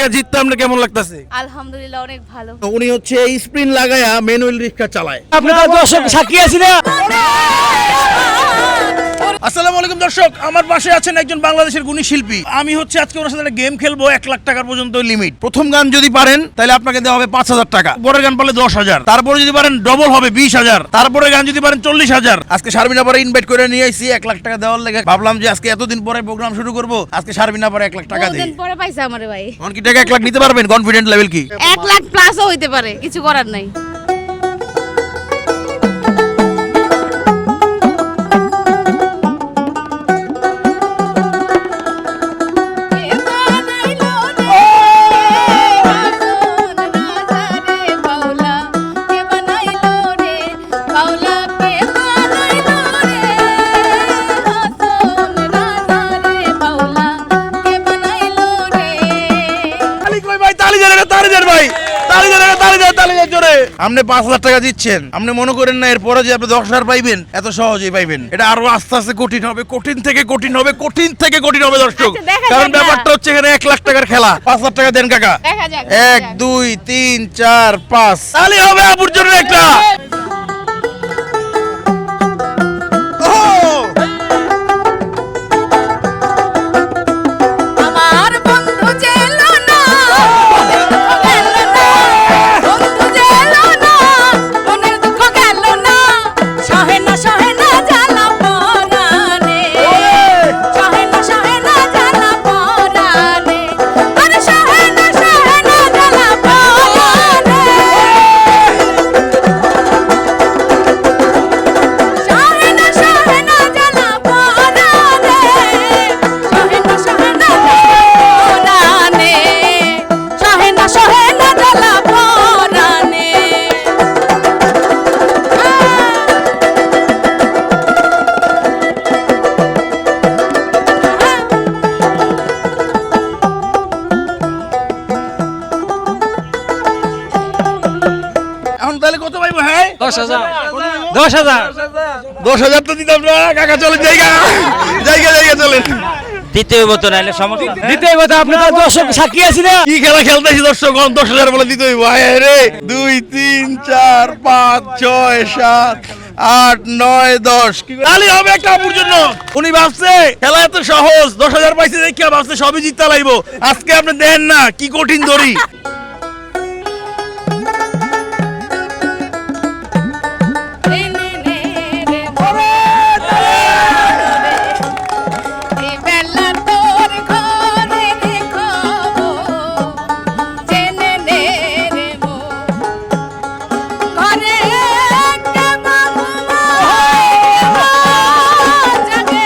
টাকা জিততে আপনার কেমন লাগতেছে? আলহামদুলিল্লাহ অনেক ভালো। উনি হচ্ছে এই স্প্রিন লাগায়া ম্যানুয়াল রিক্সা চালায়। আপনারা দর্শক সাক্ষী আছি না। আসসালামু আলাইকুম দর্শক, আমার পাশে আছেন একজন বাংলাদেশের গুণী শিল্পী। আমি হচ্ছে আজকে ওনার সাথে একটা গেম খেলবো, 1 লাখ টাকার পর্যন্ত লিমিট। প্রথম গান যদি পারেন তাহলে আপনাকে দেওয়া হবে 5,000 টাকা, পরের গান পারলে 10,000, তারপরে যদি পারেন ডবল হবে 20,000, তারপরে গান যদি পারেন 40,000। আজকে শারমিনা পরে ইনভাইট করে নিয়ে আইছি 1 লাখ টাকা দেওয়ার লেগে। ভাবলাম যে আজকে এতদিন পরে প্রোগ্রাম শুরু করবো, আজকে শারমিনা পরে 1 লাখ টাকা দেই। বহুদিন পরে পাইছে আমারে ভাই। কোন কি টাকা 1 লাখ নিতে পারবেন? কনফিডেন্ট লেভেল কি? 1 লাখ প্লাসও হইতে পারে, কিছু করার নাই। আপনি 5,000 টাকা দিচ্ছেন, আপনি মনে করেন না এরপরে যে আপনি 10,000 পাইবেন এত সহজেই পাইবেন? এটা আরো আস্তে আস্তে কঠিন হবে, কঠিন থেকে কঠিন হবে, কঠিন থেকে কঠিন হবে দর্শক। আচ্ছা, দেখা কারণ যাক ব্যাপারটা হচ্ছে এখানে 1 লাখ টাকার খেলা। 5,000 টাকা দেন কাকা। দেখা যাক, 1 2 3 4 5 তালি হবে আপুর জন্য একটা। আমার বন্ধু যেলো না, গেলো না, বন্ধু যেলো না, মনের দুঃখ গেল না, সহে না জ্বালা পরাণে, সহে না জ্বালা পরাণে, আরে সহে না জ্বালা পরাণে, সহে না জ্বালা পরাণে, সহে না পরাণে, সহে না জ্বালা পরাণে। এখন তাহলে কত পাইবো? হ্যাঁ 10,000 10,000 10,000 তো দিতাম না কাকা। চলেন জায়গা চলেন। দিতে হইব তো, নাইলে সমস্যা। দিতে হইব তো, আপনারা দর্শক সাক্ষী আছি না। কি খেলা খেলতেছি দর্শক? 10,000 বলে দিতে হইব। আয় রে 2 3 4 5 6 7 8 9 10 তালি হবে একটা আপুর জন্য। উনি ভাবছে খেলা এত সহজ, 10,000 পাইছে দেখে ভাবছে সবই জিততে লাইবো। আজকে আপনি দেন না কি কঠিন ধরি। জাগে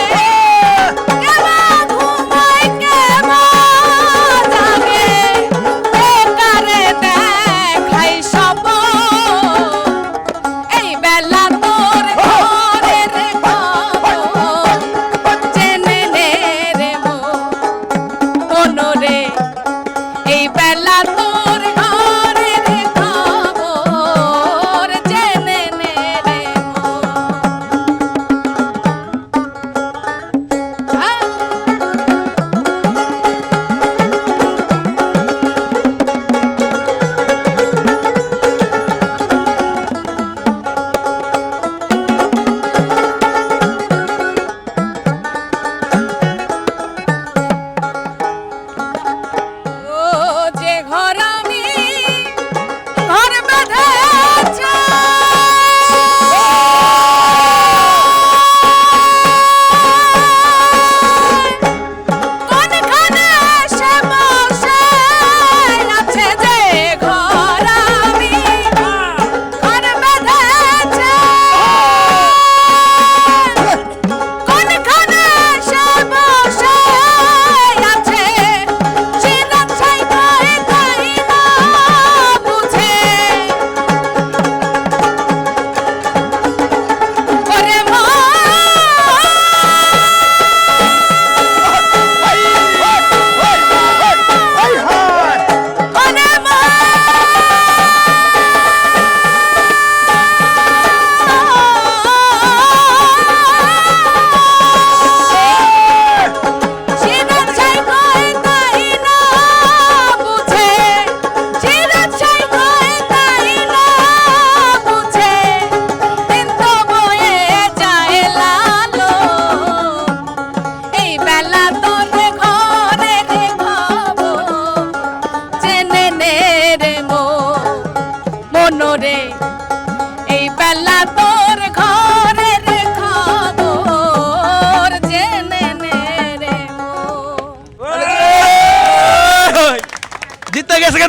হয়ে গেছে কে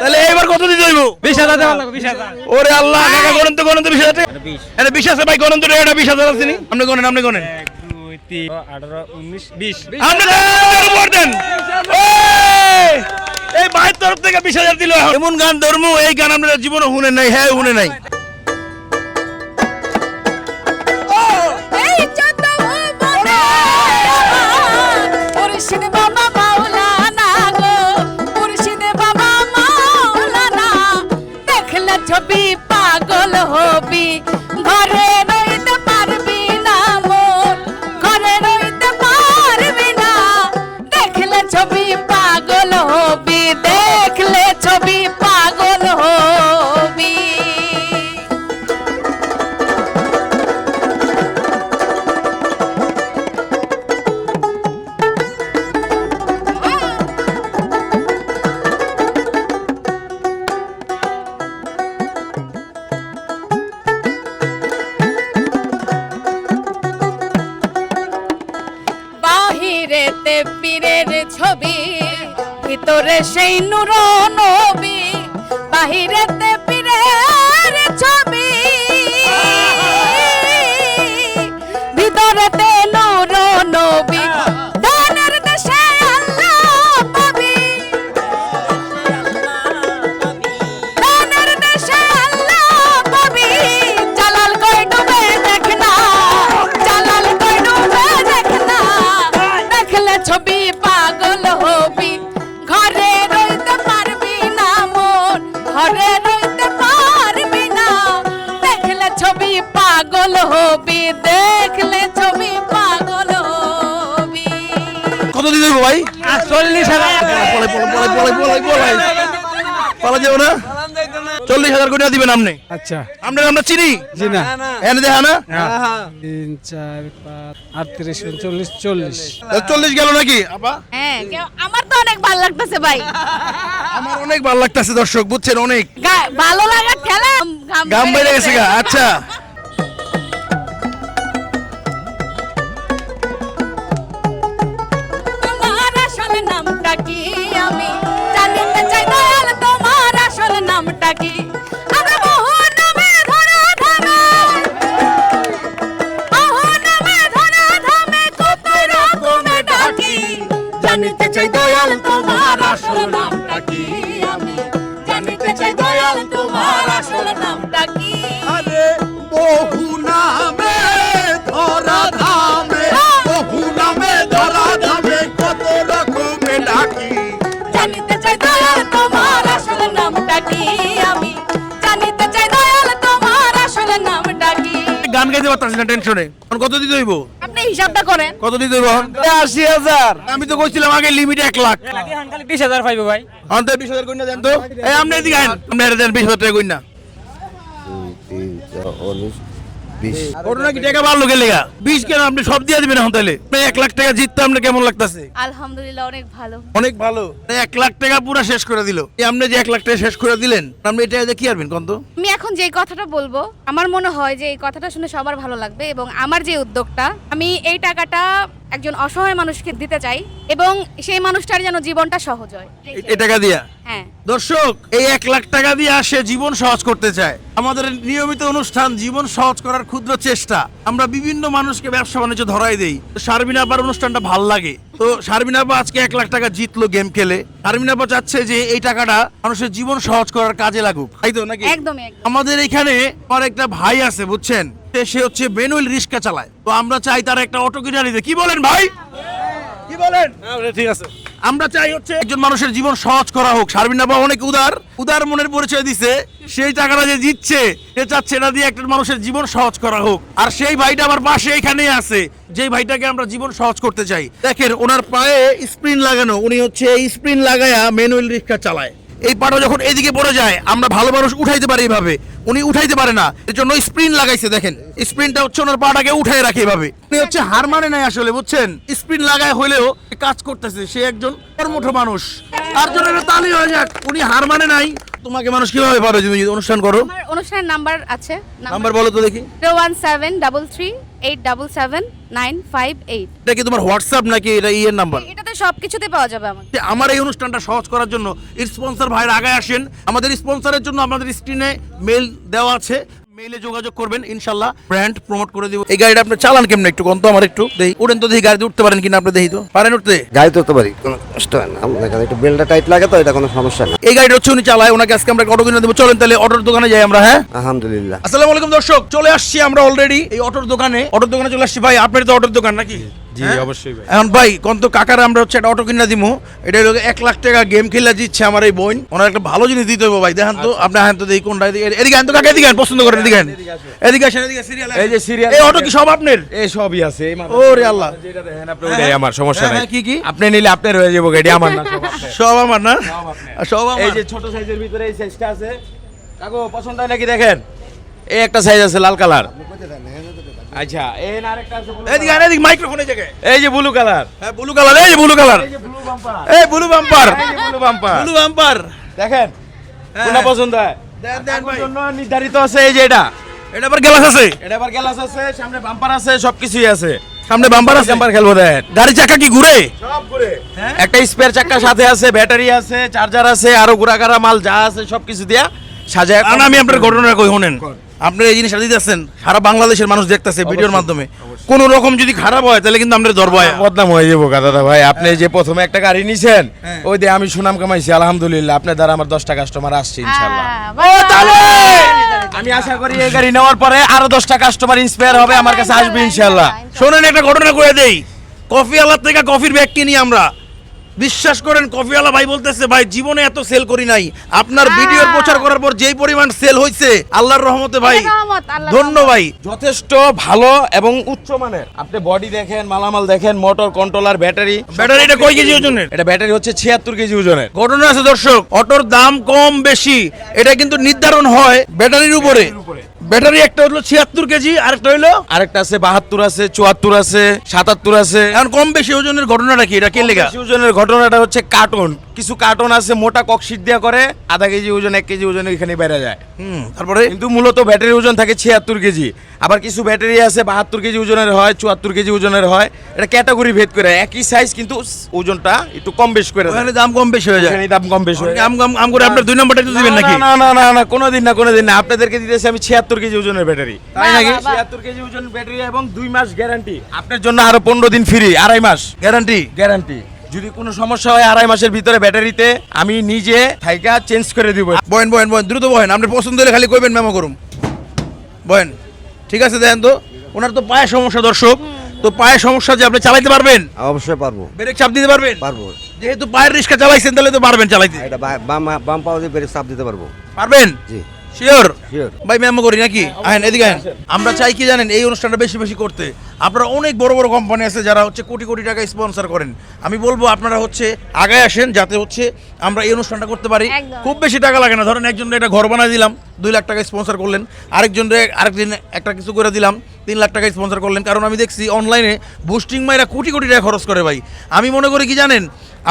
তাহলে এইবার কত দিতে হইব? 20,000 দেওয়া লাগবে, 20,000। ওরে আল্লাহ, কাকা গণেন তো 20,000 টাকা। এটা 20 আছে ভাই, গণেন তো এটা 20,000 আছে নি? আপনি গণেন, আপনি গণেন। 1, 2, 3, 18, 19, 20। আপনি উপর দেন। এই ভাইয়ের তরফ থেকে 20,000 দিল। এমন গান ধর্ম, এই গান আমরা জীবনে শুনে নাই। হ্যাঁ শুনে নাই। এই চোদ্দ ভুবনে মুর্শিদ বাবা মাওলানা গো, মুর্শিদ বাবা মাওলানা, দেখলে ছবি পাগল হবি, ঘরে রইতে পারবি না মোর, ঘরে রইতে পারবি না, দেখলে ছবি পাগল হবি, দেখলে ছবি পাগল হবি। বাহিরেতে পীরের ছবি, ভিতরে সেই নূর নবী, বাহিরেতে পীরের ছবি, ভিতরেতে নূর নবী, দানের দেশে আল্লাহ পাবি, দানের দেশে আল্লাহ পাবি, জালাল কই ডুবে দেখ না, জালাল কই ডুবে দেখ না, দেখলে ছবি পাগল হবি, ঘরে রইতে পারবি না মোর, ঘরে রইতে পারবি না, দেখলে ছবি পাগল হবি, দেখলে ছবি পাগল হবি। কত দিতে হইব ভাই? 40,000। পালা যাবো না? 40,000 করে দিবেন আপনি। আচ্ছা, আমরা চিনি জি না। এনে দেখা না? 3, 4, 5, 38, 39, 40। 40 গেল নাকি আপা? হ্যাঁ, আমার তো অনেক ভালো লাগতেছে ভাই, আমার অনেক ভালো লাগতেছে দর্শক, বুঝছেন? অনেক ভালো লাগা ঠেলা গাম বেড়ে গেছে গা। আচ্ছা, তোমার আসল নামটা কি আমি জানিতে চাই দয়াল, তোমার আসল নামটা কি? আমি বহু নামে ধরা ধামে, বহু নামে ধরা ধামে, কত রকমে ডাকি, জানিতে চাই দয়াল তোমার আসল নামটা কি? আমি জানিতে চাই দয়াল তোমার আসল নামটা কি? আরে বহু নামে ধরা ধামে, বহু নামে ধরা ধামে, কত রকমে ডাকি। জানিতে চাই দয়াল তোমার আসল নামটা কি? আমি জানিতে চাই দয়াল তোমার আসল নামটা কি? গান গাইতে পারতাছি না টেনশনে। এখন কত দিতে হইব? আপনি হিসাবটা করেন। কত দিতে হইব? 80,000। আমি তো কইছিলাম আগে লিমিট 1 লাখ। খালি 20,000 পাইবো ভাই। অন্তত 20,000 কইনা দেন তো। এই আপনি এদিকে আইন, আপনি এর দেন 20,000 টাকা কইনা। 3, 4, 19, 20। ওর নাকি টাকা বাড়লো কে লেগা? 20 কেন? আপনি সব দিয়ে দিবেন এখন তাহলে। আপনি 1 লাখ টাকা জিততে আপনার কেমন লাগতাছে? আলহামদুলিল্লাহ অনেক ভালো। অনেক ভালো। 1 লাখ টাকা পুরো শেষ করে দিল। এই আপনি যে 1 লাখ টাকা শেষ করে দিলেন, আপনি এটা দিয়ে কি আরবেন কোন তো? আমি এখন যে কথাটা বলবো, আমার মনে হয় যে এই কথাটা শুনে সবার ভালো লাগবে, এবং আমার যে উদ্যোগটা, আমি এই টাকাটা একজন অসহায় মানুষকে দিতে চাই, এবং সেই মানুষটার যেন জীবনটা সহজ হয়। এই টাকা দিয়া হ্যাঁ, দর্শক, এই 1 লাখ টাকা দিয়ে সে জীবন সহজ করতে চায়। আমাদের নিয়মিত অনুষ্ঠান জীবন সহজ করার ক্ষুদ্র চেষ্টা, আমরা বিভিন্ন মানুষকে ব্যবসা বাণিজ্য ধরাই দেই। শারমিন আপার অনুষ্ঠানটা ভাল লাগে, তো শারমিন আপা আজকে 1 লাখ টাকা জিতলো গেম খেলে। শারমিন আপা চাচ্ছে যে এই টাকাটা মানুষের জীবন সহজ করার কাজে লাগুক, তাই তো নাকি? একদমই একদম। আমাদের এখানে আমার একটা ভাই আছে, বুঝছেন? সে হচ্ছে বেনুইল রিক্সা চালায়। তো আমরা চাই তার একটা অটো কিনে দিতে। কি বলেন ভাই? কি বলেন? ঠিক আছে। আমরা চাই হচ্ছে একজন মানুষের জীবন সহজ করা হোক। শারমিন আপা অনেক উদার মনের পরিচয় দিছে। সেই টাকাটা যে জিতছে, সে চাচ্ছে এটা দিয়ে একটা মানুষের জীবন সহজ করা হোক। আর সেই ভাইটা আমার পাশে এখানেই আছে, যেই ভাইটাকে আমরা জীবন সহজ করতে চাই। দেখেন ওনার পায়ে স্প্রিন লাগানো, উনি হচ্ছে এই স্প্রিন লাগায়া ম্যানুয়াল রিক্সা চালায়। এই পাটা যখন এদিকে পড়ে যায়, আমরা ভালো মানুষ উঠাইতে পারি এইভাবে, উনি উঠাইতে পারে না, এর জন্য স্প্রিন লাগাইছে। দেখেন স্প্রিনটা হচ্ছে ওনার পাটাকে উঠাই রাখে এভাবে। উনি হচ্ছে হার মানে নাই আসলে, বুঝছেন? স্প্রিন লাগায় হইলেও কাজ করতেছে, সে একজন কর্মঠ মানুষ। তার জন্য একটা তালি হয়ে যাক, উনি হার মানে নাই। তোমাকে মানুষ কিভাবে পাবে তুমি যদি অনুষ্ঠান করো? আমার অনুষ্ঠানের নাম্বার আছে, নাম্বার বলো তো দেখি। 01733879558। এটা কি তোমার হোয়াটসঅ্যাপ নাকি এটা ইয়ের নাম্বার? এটাতে সবকিছুতে পাওয়া যাবে আমাকে। আমার এই অনুষ্ঠানটা সহজ করার জন্য স্পন্সর ভাইরা আগে আসেন। আমাদের স্পন্সরের জন্য আমাদের স্ক্রিনে মেইল দেওয়া আছে, মেইলে যোগাযোগ করবেন, ইনশাআল্লাহ ব্র্যান্ড প্রমোট করে দিব। এই গাড়িটা আপনি চালান কেমনে একটু কোন তো আমার একটু দেই। উঠেন তো দেখি, গাড়িতে উঠতে পারেন কিনা আপনি দেখি তো। পারেন উঠতে? গাড়ি তো পারি, কোনো কষ্ট হয় না। আপনার কাছে একটু বেলটা টাইট লাগে তো, এটা কোনো সমস্যা না। এই গাড়িটা হচ্ছে উনি চালায়, ওনাকে আজকে আমরা অটো কিনে দেবো। চলেন তাহলে অটোর দোকানে যাই আমরা। হ্যাঁ, আলহামদুলিল্লাহ। আসসালামু আলাইকুম দর্শক, চলে আসছি আমরা অলরেডি এই অটোর দোকানে। অটোর দোকানে চলে আসছি। ভাই আপনার তো অটোর দোকান নাকি? জি হ্যাঁ? অবশ্যই ভাই। এখন ভাই কোন তো কাকার আমরা হচ্ছে একটা অটো কিনা দিমু। এটা হলো 1 লাখ টাকা গেম খেলা দিচ্ছে আমার এই বোন। ওনার একটা ভালো জিনিস দিতে হবে ভাই। দেখেন তো আপনি, হ্যাঁ তো দেখি কোনটা। এদিকে আন তো কাকা, এদিকে আন, পছন্দ করেন, এদিকে আন, এদিকে আসেন, এদিকে সিরিয়াল। এই যে সিরিয়াল, এই অটো কি সব আপনার? এই সবই আছে এই মাত্র। ওরে আল্লাহ, যেটা দেখেন আপনি ওইটাই আমার, সমস্যা হ্যাঁ, নাই। হ্যাঁ, কি কি আপনি নিলে আপনার হয়ে যাবে, গাড়ি আমার না, সব আপনার। সব আমার না? সব এই আমার। যে ছোট সাইজের ভিতরে এই সাইজটা আছে, কাকু পছন্দ হয় নাকি দেখেন? এই একটা সাইজ আছে লাল কালার। আচ্ছা, এই না আরেকটা আছে blue এদিকে আন, এদিকে মাইক্রোফোনে জায়গায়। color। এই যে ব্লু কালার, হ্যাঁ ব্লু কালার, এই যে ব্লু কালার, এই যে ব্লু বাম্পার, এই ব্লু বাম্পার, এই যে ব্লু বাম্পার। Blue bumper. দেখেন কোনটা পছন্দ হয়? দেন দেন ভাই। কাকুর জন্য নির্ধারিত আছে এই যে এটা। এটা আবার গ্লাস আছে, এটা আবার গ্লাস আছে, সামনে বাম্পার আছে, সবকিছুই আছে। সামনে বাম্পার আছে। বাম্পার খেলবো দেখেন। গাড়ি চাকা কি ঘুরে? সব ঘুরে। একটা স্পেয়ার চাকা সাথে আছে, ব্যাটারি আছে, চার্জার আছে, আরো ঘোরাঘাড়া মাল যা আছে সবকিছু দিয়া সাজায়। আর আমি আপনার ঘটনা কই শুনেন। আপনি এই জিনিসটা দিতেছেন, সারা বাংলাদেশের মানুষ দেখতেছে ভিডিওর মাধ্যমে। কোন রকম যদি খারাপ হয় তাহলে কিন্তু আমরা ধরবো। বদনাম হয়ে যাবো দাদা ভাই। আপনি যে প্রথমে একটা গাড়ি নিছেন, ওই দিয়ে আমি সুনাম কামাইছি আলহামদুলিল্লাহ। আপনার দ্বারা আমার 10টা কাস্টমার আসছে ইনশাআল্লাহ। আমি আশা করি এই গাড়ি নেওয়ার পরে আরো 10টা কাস্টমার ইন্সপায়ার হবে, আমার কাছে আসবে ইনশাআল্লাহ। শোনেন একটা ঘটনা করে দেই। কফি আলার থেকে কফির ব্যাগ কিনি আমরা। বিশ্বাস করেন কফিওয়ালা ভাই বলতেছে, ভাই জীবনে এত সেল করি নাই। আপনার ভিডিওর প্রচার করার পর যেই পরিমাণ সেল হইছে আল্লাহর রহমতে ভাই, ধন্য ভাই। যথেষ্ট ভালো এবং উচ্চ মানের। আপনি বডি দেখেন, মালামাল দেখেন, মোটর কন্ট্রোলার, ব্যাটারি। ব্যাটারিটা কয় কেজি ওজনের? এটা ব্যাটারি হচ্ছে 76 কেজি ওজনের। ঘটনা আছে দর্শক, অটোর দাম কম বেশি এটা কিন্তু নির্ধারণ হয় ব্যাটারির উপরে। ব্যাটারি একটা হলো 76 কেজি, আরেকটা হলো আরেকটা আছে 72 আছে, 74 আছে, 77 আছে। এখন কম বেশি ওজনের ঘটনাটা কি? এটা কে লেগা? বেশি ওজনের ঘটনাটা হচ্ছে কার্টন। কিছু কার্টন আছে মোটা ককশিট দিয়া করে, আধা কেজি ওজন 1 কেজি ওজন এখানে বেড়ে যায়। তারপরে কিন্তু মূলত ব্যাটারি ওজন থাকে 76 কেজি। আবার কিছু ব্যাটারি আছে 72 কেজি ওজনের হয়, 74 কেজি ওজনের হয়। এটা ক্যাটাগরি ভেদ করে, একই সাইজ কিন্তু ওজনটা একটু কম বেশ করে দেয়। ওখানে দাম কম বেশি হয়ে যায়। এখানে দাম কম বেশি হয়ে যায়। আম করে আপনার 2 নম্বরটা একটু দিবেন নাকি? না না না না, কোনোদিন না, কোনোদিন না। আপনাদেরকে দিতেছি আমি 76 কেজি ওজনের ব্যাটারি। তাই নাকি? 76 কেজি ওজনের ব্যাটারি এবং 2 মাস গ্যারান্টি। আপনার জন্য আরো 15 দিন ফ্রি, 2.5 মাস গ্যারান্টি। গ্যারান্টি। যদি কোনো সমস্যা হয় 2.5 মাসের ভিতরে ব্যাটারিতে আমি নিজে থাইকা চেঞ্জ করে দিব। বহেন বহেন বহেন, দ্রুত বহেন। আপনি পছন্দ হলে খালি কইবেন, মেমো করুন। বহেন, ঠিক আছে। দেখেন তো ওনার তো পায়ে সমস্যা দর্শক, তো পায়ে সমস্যা যে আপনি চালাইতে পারবেন? অবশ্যই পারবো, ব্রেক চাপ দিতে পারবেন? পারবো। যেহেতু পায়ের রিস্কা চালাইছেন তাহলে তো পারবেন চালাইতে। এটা বাম পাও দিয়ে ব্রেক চাপ দিতে পারবো। পারবেন? জি শিওর? শিওর। ভাই মেমো করি নাকি? আহেন এদিকে আহেন। আমরা চাই কি জানেন, এই অনুষ্ঠানটা বেশি বেশি করতে। আপনারা অনেক বড় বড় কোম্পানি আছে যারা হচ্ছে কোটি কোটি টাকা স্পন্সর করেন। আমি বলবো আপনারা হচ্ছে আগায় আসেন, যাতে হচ্ছে আমরা এই অনুষ্ঠানটা করতে পারি। একদম। খুব বেশি টাকা লাগে না। ধরেন একজনের একটা ঘর বানাই দিলাম, 2 লাখ টাকা স্পন্সর করলেন। আরেকজনের আরেকদিন একটা কিছু করে দিলাম, 3 লাখ টাকা স্পন্সর করলেন। কারণ আমি দেখছি অনলাইনে বুস্টিং মাইরা কোটি কোটি টাকা খরচ করে ভাই। আমি মনে করি কি জানেন,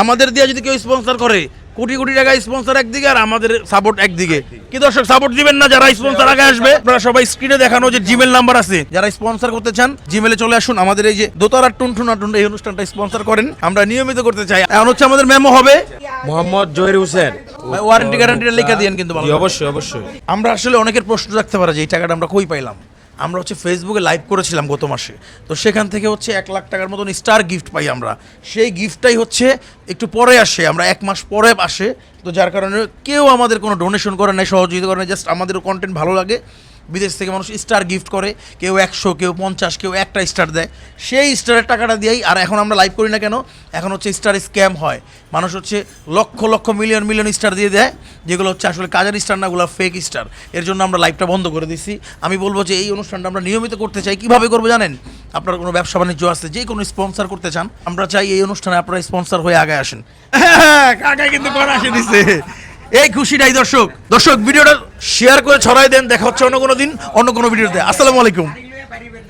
আমাদের দিয়ে যদি কেউ স্পন্সর করে, কোটি কোটি টাকা স্পন্সর একদিকে আর আমাদের সাপোর্ট একদিকে। কি দর্শক সাপোর্ট দিবেন না যারা স্পন্সর আগে আসবে? আপনারা সবাই স্ক্রিনে দেখানো যে জিমেল নাম্বার আছে, যারা স্পন্সর করতে চান জিমেলে চলে আসুন। আমাদের এই যে দোতারা টুনটুনা টুন এই অনুষ্ঠানটা স্পন্সর করেন, আমরা নিয়মিত করতে চাই। এখন হচ্ছে আমাদের মেমো হবে মোহাম্মদ জহির হোসেন। ওয়ারেন্টি গ্যারান্টিটা লিখে দিয়েন কিন্তু ভালো জি করে। অবশ্যই অবশ্যই। আমরা আসলে অনেকের প্রশ্ন রাখতে পারে যে এই টাকাটা আমরা কই পাইলাম। আমরা হচ্ছে ফেসবুকে লাইভ করেছিলাম গত মাসে, তো সেখান থেকে হচ্ছে 1 লাখ টাকার মতন স্টার গিফট পাই আমরা। সেই গিফটটাই হচ্ছে একটু পরে আসে, আমরা 1 মাস পরে আসে। তো যার কারণে কেউ আমাদের কোনো ডোনেশন করে নাই, সহযোগিতা করে নাই, জাস্ট আমাদের কন্টেন্ট ভালো লাগে। বিদেশ থেকে মানুষ স্টার গিফট করে, কেউ 100, কেউ 50, কেউ একটা স্টার দেয়। সেই স্টারের টাকাটা দিয়েই আর এখন আমরা লাইভ করি না কেন, এখন হচ্ছে স্টার স্ক্যাম হয়। মানুষ হচ্ছে lakh lakh million million star দিয়ে দেয়, যেগুলো হচ্ছে আসলে কাজের স্টার না, ওগুলো ফেক স্টার। এর জন্য আমরা লাইভটা বন্ধ করে দিচ্ছি। আমি বলবো যে এই অনুষ্ঠানটা আমরা নিয়মিত করতে চাই। কিভাবে করবো জানেন? আপনার কোনো ব্যবসা বাণিজ্য আছে, যে কোনো স্পন্সর করতে চান, আমরা চাই এই অনুষ্ঠানে আপনারা স্পন্সর হয়ে আগে আসেন। কাকাই কিন্তু করা আসে দিচ্ছে। এই খুশিটাই দর্শক ভিডিওটা শেয়ার করে ছড়াই দেন। দেখা হচ্ছে অন্য কোনো দিন অন্য কোনো ভিডিওতে। আসসালামু আলাইকুম।